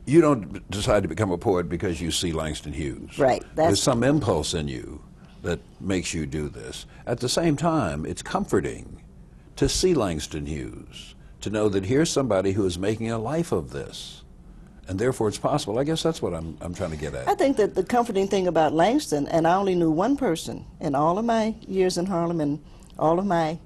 you don't decide to become a poet because you see Langston Hughes. Right. There's some impulse in you that makes you do this. At the same time, it's comforting to see Langston Hughes, to know that here's somebody who is making a life of this, and therefore it's possible. I guess that's what I'm trying to get at. I think that the comforting thing about Langston, and I only knew one person in all of my years in Harlem and all of my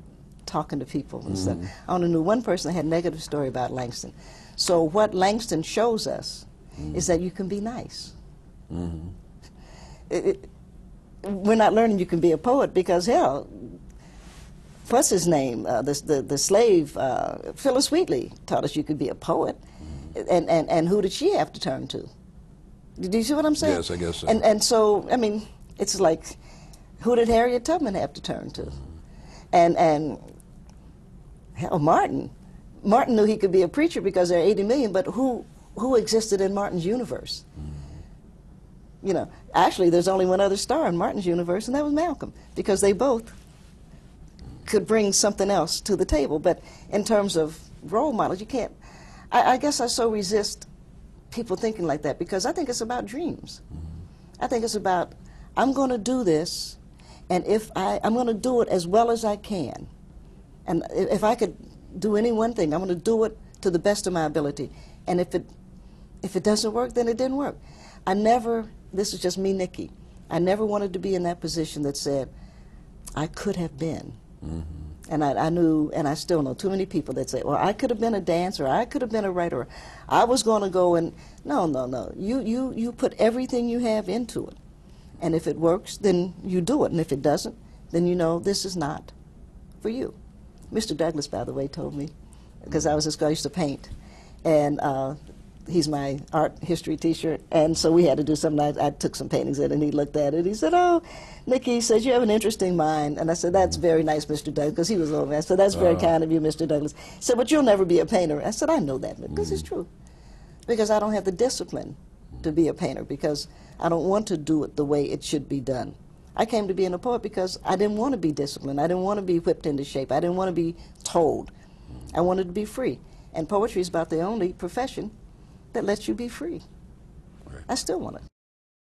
talking to people and stuff, I only knew one person that had a negative story about Langston. So what Langston shows us is that you can be nice. We're not learning you can be a poet because, hell, what's his name? The slave, Phyllis Wheatley, taught us you could be a poet. And who did she have to turn to? Do you see what I'm saying? Yes, I guess so. And so, I mean, it's like, who did Harriet Tubman have to turn to? And hell, Martin knew he could be a preacher because there are 80 million, but who existed in Martin's universe? You know, actually, there's only one other star in Martin's universe, and that was Malcolm, because they both could bring something else to the table. But in terms of role models, you can't. I guess I so resist people thinking like that because I think it's about dreams. I think it's about, I'm going to do this, and I'm going to do it as well as I can. And if I could do any one thing, I'm going to do it to the best of my ability. And if it doesn't work, then it didn't work. This is just me, Nikki, I never wanted to be in that position that said, I could have been. And I knew, and I still know, too many people that say, well, I could have been a dancer, I could have been a writer, I was going to go and, no. You put everything you have into it. And if it works, then you do it. And if it doesn't, then you know this is not for you. Mr. Douglas, by the way, told me, because I was this guy who used to paint, and he's my art history teacher, and so we had to do something. I took some paintings in, and he looked at it. He said, oh, Nikki, he says, you have an interesting mind. And I said, that's very nice, Mr. Douglas, because he was old man. I said, that's very kind of you, Mr. Douglas. He said, but you'll never be a painter. I said, I know that, because it's true. Because I don't have the discipline to be a painter, because I don't want to do it the way it should be done. I came to being a poet because I didn't want to be disciplined. I didn't want to be whipped into shape. I didn't want to be told. I wanted to be free. And poetry is about the only profession that lets you be free. I still want it.